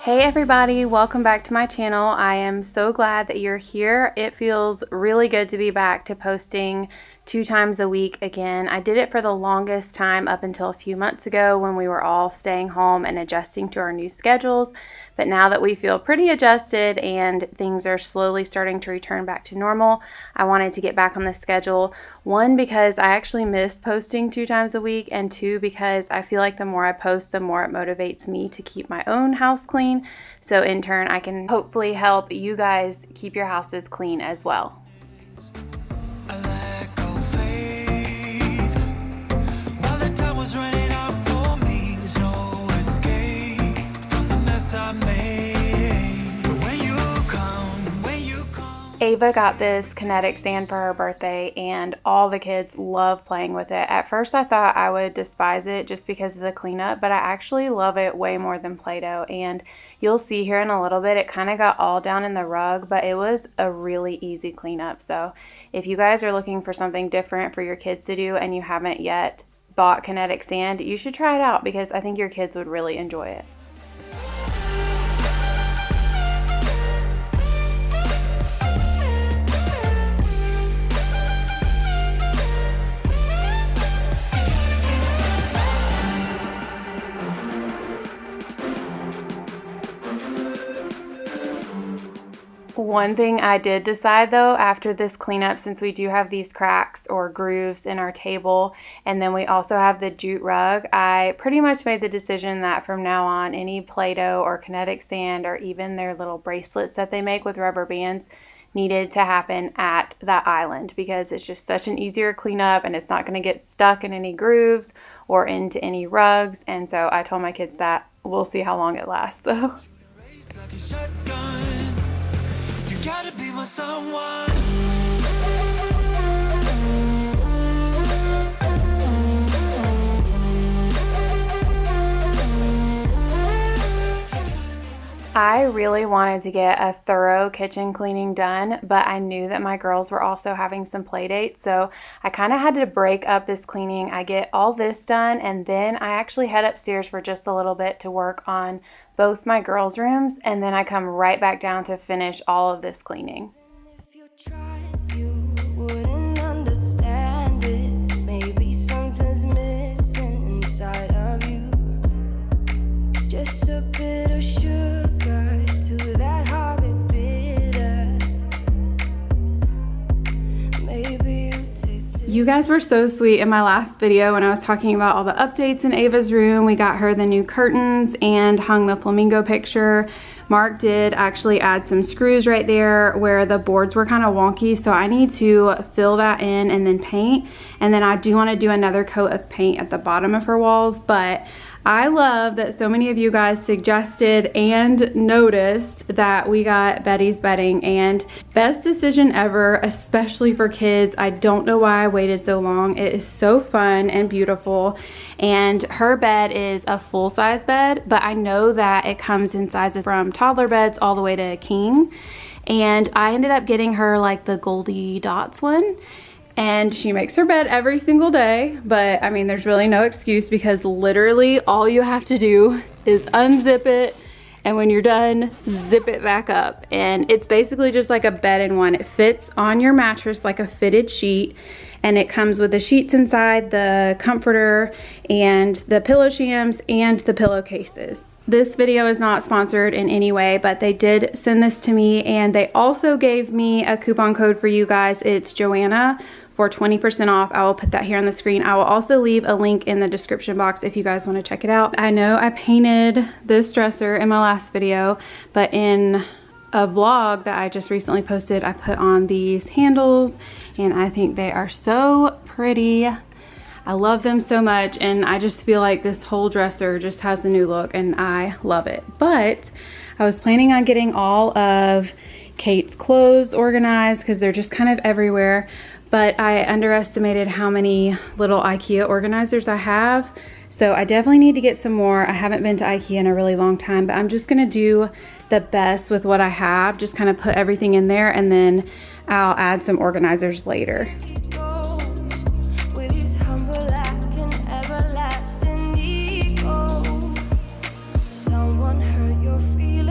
Hey everybody, welcome back to my channel. I am so glad that you're here. It feels really good to be back to posting 2 times a week again. I did it for the longest time up until a few months ago when we were all staying home and adjusting to our new schedules. But now that we feel pretty adjusted and things are slowly starting to return back to normal, I wanted to get back on the schedule. 1, because I actually miss posting 2 times a week, and 2, because I feel like the more I post, the more it motivates me to keep my own house clean. So in turn, I can hopefully help you guys keep your houses clean as well. Ava got this Kinetic sand for her birthday, and all the kids love playing with it. At first I thought I would despise it just because of the cleanup, but I actually love it way more than Play-Doh. And you'll see here in a little bit, it kind of got all down in the rug, but it was a really easy cleanup. So if you guys are looking for something different for your kids to do and you haven't yet bought Kinetic sand, you should try it out because I think your kids would really enjoy it. One thing I did decide though after this cleanup, since we do have these cracks or grooves in our table, and then we also have the jute rug, I pretty much made the decision that from now on any Play-Doh or Kinetic sand or even their little bracelets that they make with rubber bands needed to happen at that island, because it's just such an easier cleanup and it's not going to get stuck in any grooves or into any rugs. And so I told my kids that. We'll see how long it lasts though. Gotta be my someone. I really wanted to get a thorough kitchen cleaning done, but I knew that my girls were also having some play dates, so I kind of had to break up this cleaning. I get all this done, and then I actually head upstairs for just a little bit to work on both my girls' rooms, and then I come right back down to finish all of this cleaning. If you tried, you wouldn't understand it. Maybe something's missing inside of you. Just a bit of sugar to that horrid bitter. Maybe you taste it. You guys were so sweet in my last video when I was talking about all the updates in Ava's room. We got her the new curtains and hung the flamingo picture. Mark did actually add some screws right there where the boards were kind of wonky, so I need to fill that in and then paint. And then I do want to do another coat of paint at the bottom of her walls, but I love that so many of you guys suggested and noticed that we got Beddy's bedding, and best decision ever, especially for kids. I don't know why I waited so long. It is so fun and beautiful, and her bed is a full-size bed, but I know that it comes in sizes from toddler beds all the way to king, and I ended up getting her like the Goldie Dots one. And she makes her bed every single day, but I mean, there's really no excuse because literally all you have to do is unzip it, and when you're done, zip it back up. And it's basically just like a bed-in-one. It fits on your mattress like a fitted sheet, and it comes with the sheets inside, the comforter, and the pillow shams, and the pillowcases. This video is not sponsored in any way, but they did send this to me, and they also gave me a coupon code for you guys. It's Joanna for 20% off. I will put that here on the screen. I will also leave a link in the description box if you guys want to check it out. I know I painted this dresser in my last video, but in a vlog that I just recently posted, I put on these handles, and I think they are so pretty. I love them so much, and I just feel like this whole dresser just has a new look, and I love it. But I was planning on getting all of Kate's clothes organized because they're just kind of everywhere, but I underestimated how many little IKEA organizers I have. So I definitely need to get some more. I haven't been to IKEA in a really long time, but I'm just gonna do the best with what I have, just kind of put everything in there, and then I'll add some organizers later. Someone hurt your feelings.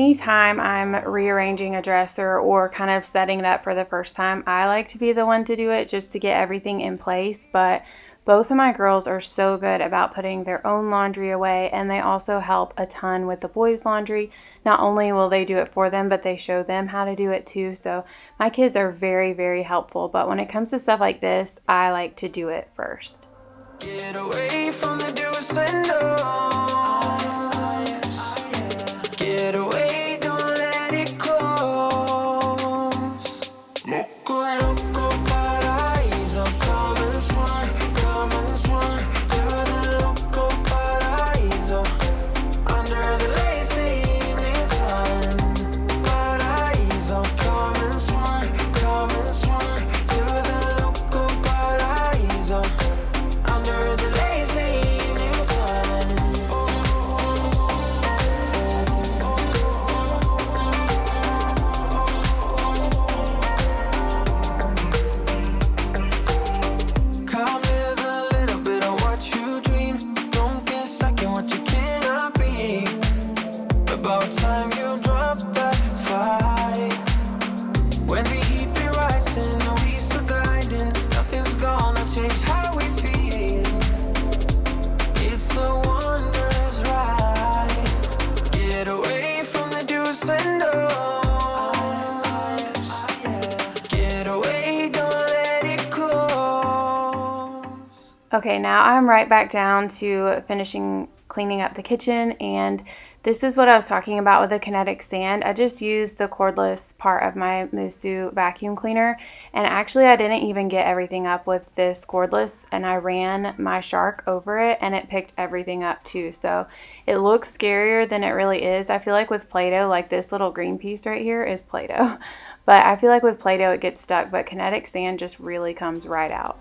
anytime I'm rearranging a dresser or kind of setting it up for the first time, I like to be the one to do it just to get everything in place. But both of my girls are so good about putting their own laundry away, and they also help a ton with the boys' laundry. Not only will they do it for them, but they show them how to do it too. So my kids are very, very helpful. But when it comes to stuff like this, I like to do it first. Get away from the do's and don'ts. Get away, don't let it close. Loco, loco, paraíso. Come and swim to the loco paraíso. Under the lazy evening sun. Paraíso, come and swim to the loco paraíso. Under the lazy evening sun. Come live a little bit of what you dream. Don't get stuck in what you cannot be. About time you drop that fight. When the heat be rising, we still gliding. Nothing's gonna change how we feel. It's a wondrous ride. Get away from the do's and don'ts. Get away, don't let it close. Okay, now I'm right back down to finishing cleaning up the kitchen, and this is what I was talking about with the Kinetic sand. I just used the cordless part of my Musu vacuum cleaner, and actually I didn't even get everything up with this cordless, and I ran my Shark over it and it picked everything up too. So it looks scarier than it really is. I feel like with Play-Doh, like this little green piece right here is Play-Doh, but I feel like with Play-Doh it gets stuck, but Kinetic sand just really comes right out.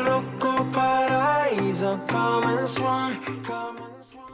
Loco paraíso, come and swim.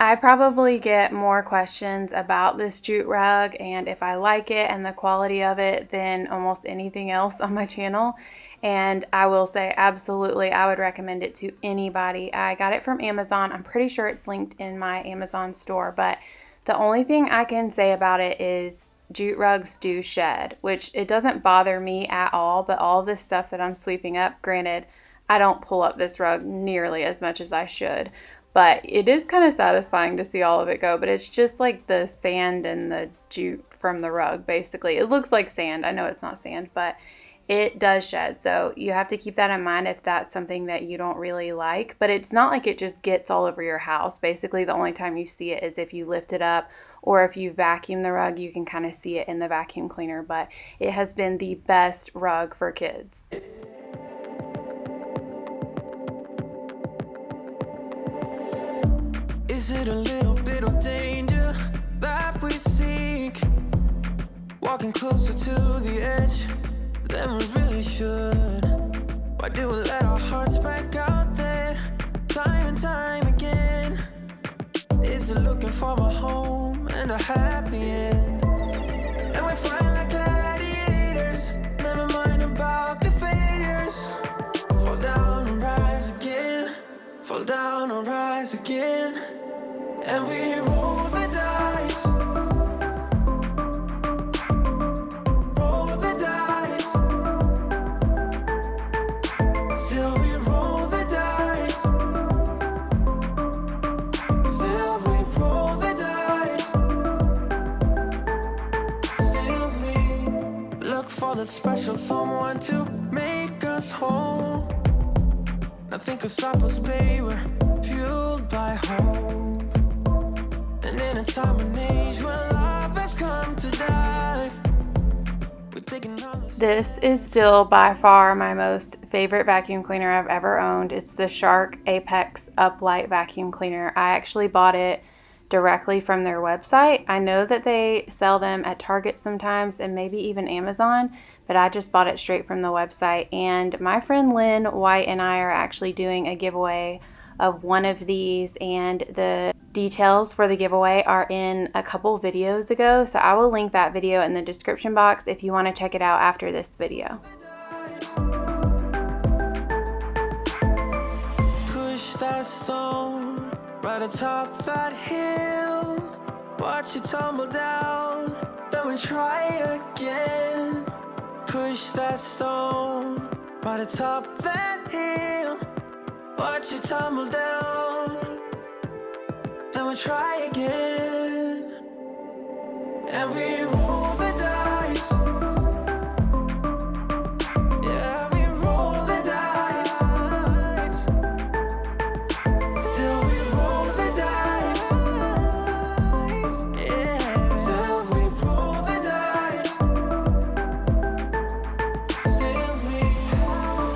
I probably get more questions about this jute rug and if I like it and the quality of it than almost anything else on my channel. And I will say absolutely I would recommend it to anybody. I got it from Amazon. I'm pretty sure it's linked in my Amazon store, but the only thing I can say about it is jute rugs do shed, which it doesn't bother me at all, but all this stuff that I'm sweeping up, granted, I don't pull up this rug nearly as much as I should, but it is kind of satisfying to see all of it go. But it's just like the sand and the jute from the rug, basically. It looks like sand. I know it's not sand, but it does shed. So you have to keep that in mind if that's something that you don't really like. But it's not like it just gets all over your house. Basically, the only time you see it is if you lift it up, or if you vacuum the rug, you can kind of see it in the vacuum cleaner. But it has been the best rug for kids. Is it a little bit of danger that we seek? Walking closer to the edge than we really should. Why do we let our hearts back out there time and time again? Is it looking for a home and a happy end? And we fight like gladiators, never mind about the failures. Fall down and rise again, fall down and rise again. And we roll the dice, roll the dice. Still we roll the dice, still we roll the dice. Still we look for the special someone to make us whole. Nothing could stop us, babe, we're fueled by hope. And in a time and age where love has come to die, we're taking on the... This is still by far my most favorite vacuum cleaner I've ever owned. It's the Shark Apex Uplight vacuum cleaner. I actually bought it directly from their website. I know that they sell them at Target sometimes and maybe even Amazon, but I just bought it straight from the website. And my friend Lynn White and I are actually doing a giveaway of one of these, and the details for the giveaway are in a couple videos ago, so I will link that video in the description box if you want to check it out after this video. Push that stone right atop that hill, watch it tumble down, then we try again. Push that stone right atop that hill, watch it tumble down, then we try again. And we roll the dice. Yeah, we roll the dice. Still we roll the dice. Yeah, still we roll the dice. Still we roll.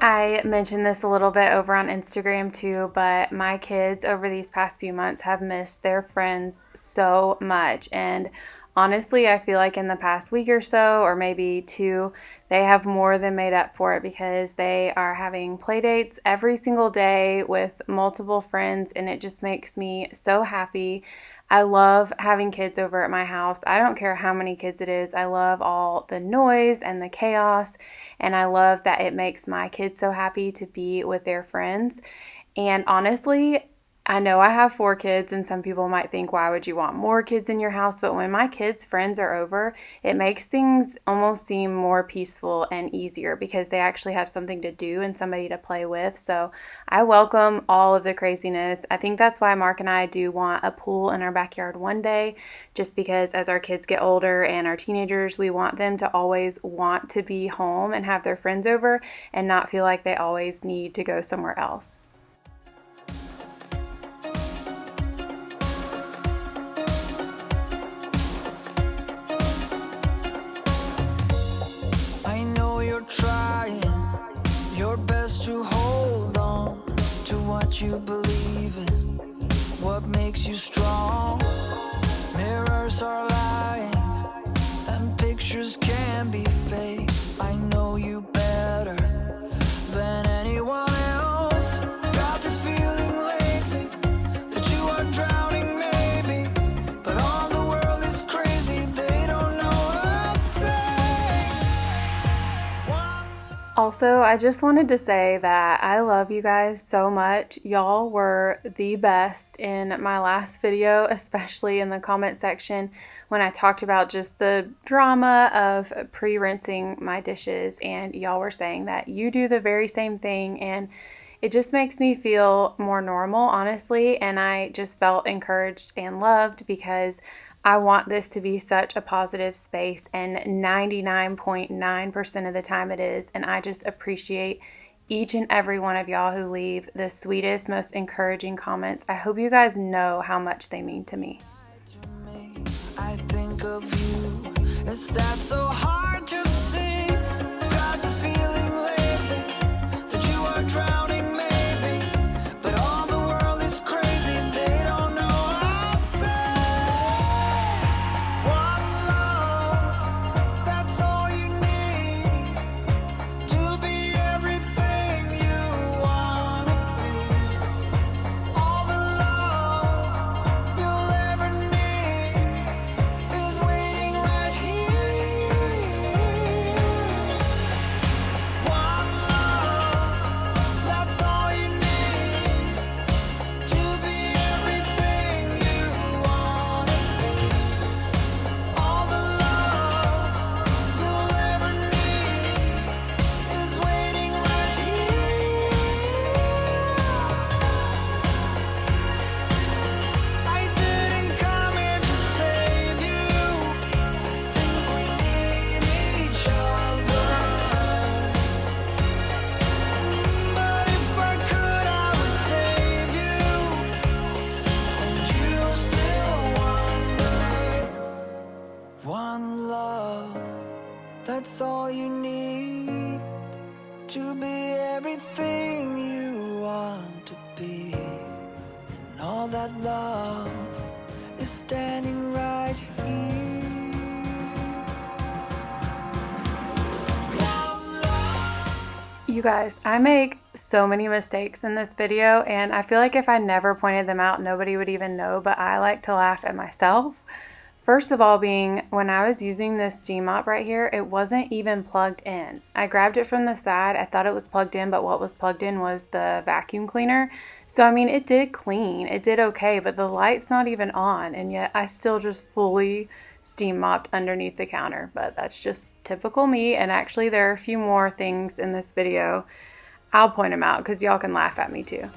I mentioned this a little bit over on Instagram too, but my kids over these past few months have missed their friends so much. And honestly, I feel like in the past week or so, or maybe two, they have more than made up for it because they are having play dates every single day with multiple friends, and it just makes me so happy. I love having kids over at my house. I don't care how many kids it is. I love all the noise and the chaos, and I love that it makes my kids so happy to be with their friends. And honestly, I know I have 4 kids, and some people might think, why would you want more kids in your house? But when my kids' friends are over, it makes things almost seem more peaceful and easier because they actually have something to do and somebody to play with. So I welcome all of the craziness. I think that's why Mark and I do want a pool in our backyard one day, just because as our kids get older and our teenagers, we want them to always want to be home and have their friends over and not feel like they always need to go somewhere else. Trying your best to hold on to what you believe in, what makes you strong. Mirrors are lying and pictures can be fake. I know you better than anyone else. Got this feeling lately that you are drowning maybe, but all the world is crazy, they don't know a thing. Also, I just wanted to say that I love you guys so much. Y'all were the best in my last video, especially in the comment section when I talked about just the drama of pre-rinsing my dishes, and y'all were saying that you do the very same thing, and it just makes me feel more normal, honestly, and I just felt encouraged and loved because I want this to be such a positive space, and 99.9% of the time it is, and I just appreciate each and every one of y'all who leave the sweetest, most encouraging comments. I hope you guys know how much they mean to me. I think of you, is that so hard to see? Got this feeling lately that you are drowning maybe, but all the world is crazy, they don't know a thing. One love, that's all you need to be everything you wanna be. All the love you'll ever need is waiting right here. One love, that's all you need to be everything you wanna be. All the love you'll ever need is waiting right here. I didn't come here to save you. I think we need each other. But if I could, I would save you, and you'll still wonder. One love, that's all you need to be everything you want to be. And all that love is standing right here. You You guys, I make so many mistakes in this video, and I feel like if I never pointed them out, nobody would even know, but I like to laugh at myself. First of all being, when I was using this steam mop right here, it wasn't even plugged in. I grabbed it from the side. I thought it was plugged in, but what was plugged in was the vacuum cleaner. So, I mean, it did clean. It did okay, but the light's not even on, and yet I still just fully steam mopped underneath the counter. But that's just typical me, and actually there are a few more things in this video. I'll point them out because y'all can laugh at me too.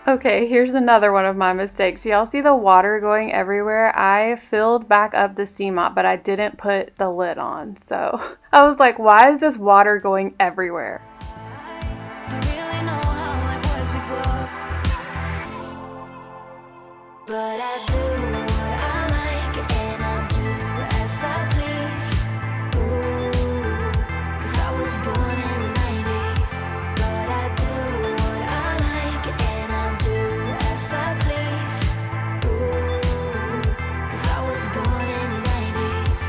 Okay, here's another one of my mistakes. Y'all see the water going everywhere? I filled back up the steam mop, but I didn't put the lid on. So I was like, why is this water going everywhere? But I do what I like and I do as I please. Ooh, 'cause I was born in the 90s. But I do what I like and I do as I please. Ooh, 'cause I was born in the 90s.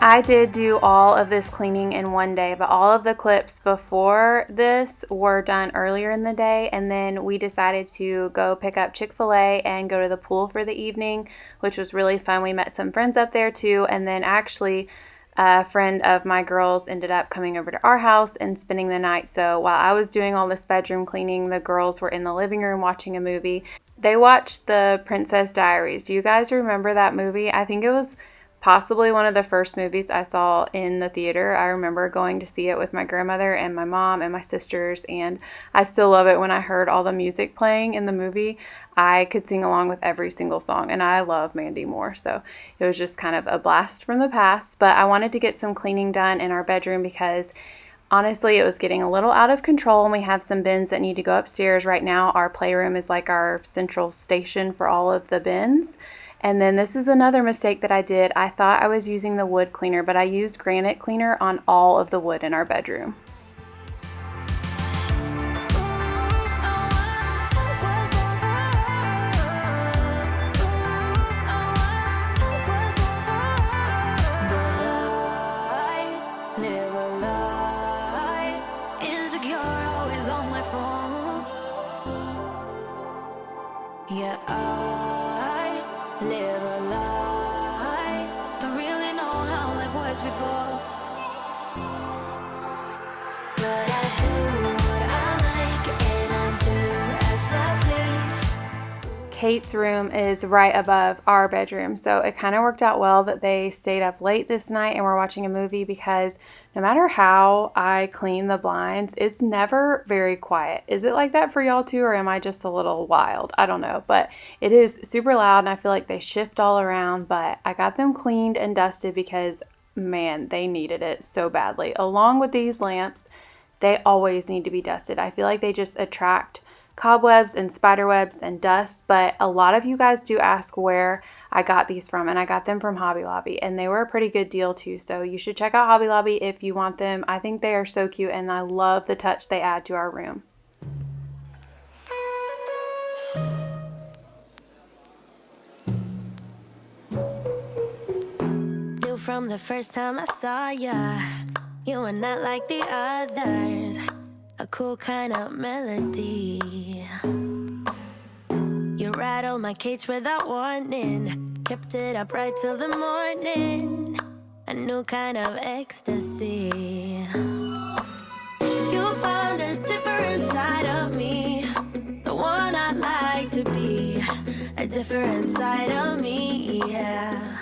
I did do all of this cleaning in one day, but all of the clips before this were done earlier in the day, and then we decided to go pick up Chick-fil-A and go to the pool for the evening, which was really fun. We met some friends up there too, and then actually a friend of my girls ended up coming over to our house and spending the night. So while I was doing all this bedroom cleaning, the girls were in the living room watching a movie. They watched The Princess Diaries. Do you guys remember that movie? I think it was possibly one of the first movies I saw in the theater. I remember going to see it with my grandmother and my mom and my sisters, and I still love it when I heard all the music playing in the movie. I could sing along with every single song, and I love Mandy Moore, so it was just kind of a blast from the past. But I wanted to get some cleaning done in our bedroom because honestly, it was getting a little out of control, and we have some bins that need to go upstairs. Right now, our playroom is like our central station for all of the bins. And then this is another mistake that I did. I thought I was using the wood cleaner, but I used granite cleaner on all of the wood in our bedroom. Yeah, I live a lie. Don't really know how life was before. But I do what I like and I do as I please. Kate's room is right above our bedroom, so it kind of worked out well that they stayed up late this night and we're watching a movie, because no matter how I clean the blinds, it's never very quiet. Is it like that for y'all too, or am I just a little wild? I don't know, but it is super loud and I feel like they shift all around. But I got them cleaned and dusted because, man, they needed it so badly. Along with these lamps, they always need to be dusted. I feel like they just attract cobwebs and spider webs and dust. But a lot of you guys do ask where I got these from, and I got them from Hobby Lobby, and they were a pretty good deal too. So you should check out Hobby Lobby if you want them. I think they are so cute, and I love the touch they add to our room. Knew from the first time I saw ya, you were not like the others. A cool kind of melody. You rattled my cage without warning, kept it up right till the morning. A new kind of ecstasy. You found a different side of me, the one I'd like to be. A different side of me, yeah.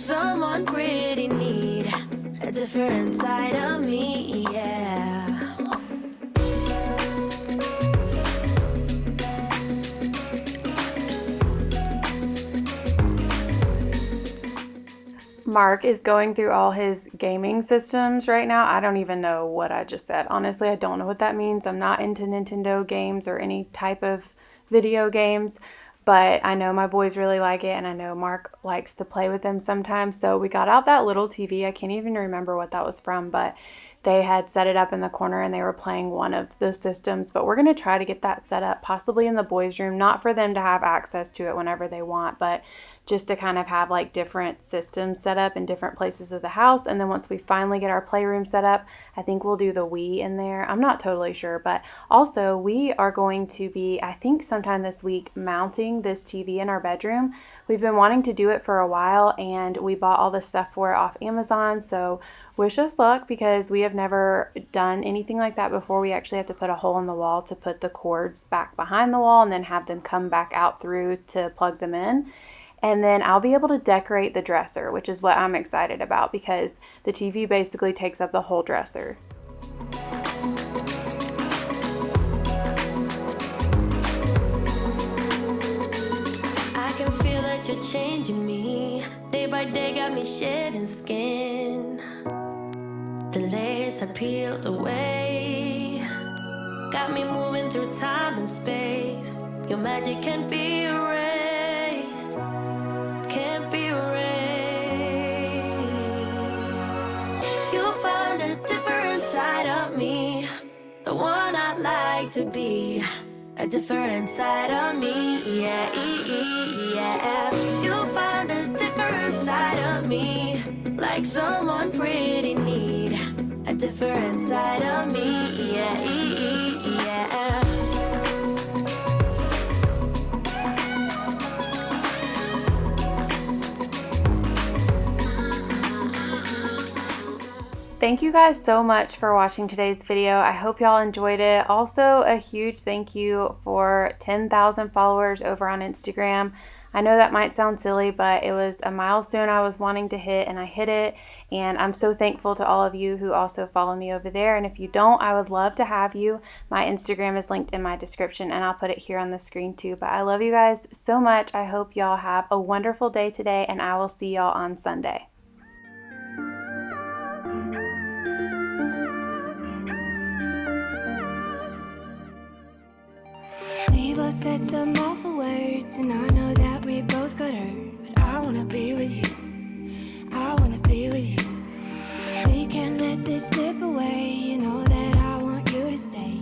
someone pretty neat, a different side of me, yeah. Mark is going through all his gaming systems right now. I don't even know what I just said. Honestly, I don't know what that means. I'm not into Nintendo games or any type of video games, but I know my boys really like it, and I know Mark likes to play with them sometimes. So we got out that little TV. I can't even remember what that was from, but they had set it up in the corner and they were playing one of the systems. But we're going to try to get that set up possibly in the boys' room, not for them to have access to it whenever they want, but just to kind of have like different systems set up in different places of the house. And then once we finally get our playroom set up, I think we'll do the Wii in there. I'm not totally sure, but also we are going to be, I think sometime this week, mounting this TV in our bedroom. We've been wanting to do it for a while, and we bought all the stuff for it off Amazon. So wish us luck, because we have never done anything like that before. We actually have to put a hole in the wall to put the cords back behind the wall and then have them come back out through to plug them in. And then I'll be able to decorate the dresser, which is what I'm excited about, because the TV basically takes up the whole dresser. I can feel that you're changing me. Day by day got me shedding skin. The layers are peeled away. Got me moving through time and space. Your magic can't be erased. Can't be erased. You'll find a different side of me, the one I'd like to be, a different side of me, yeah, yeah. You'll find a different side of me, like someone pretty neat, a different side of me, yeah, yeah. Thank you guys so much for watching today's video. I hope y'all enjoyed it. Also, a huge thank you for 10,000 followers over on Instagram. I know that might sound silly, but it was a milestone I was wanting to hit, and I hit it. And I'm so thankful to all of you who also follow me over there. And if you don't, I would love to have you. My Instagram is linked in my description, and I'll put it here on the screen too. But I love you guys so much. I hope y'all have a wonderful day today, and I will see y'all on Sunday. We both said some awful words, and I know that we both got hurt. But I wanna be with you, I wanna be with you. We can't let this slip away, you know that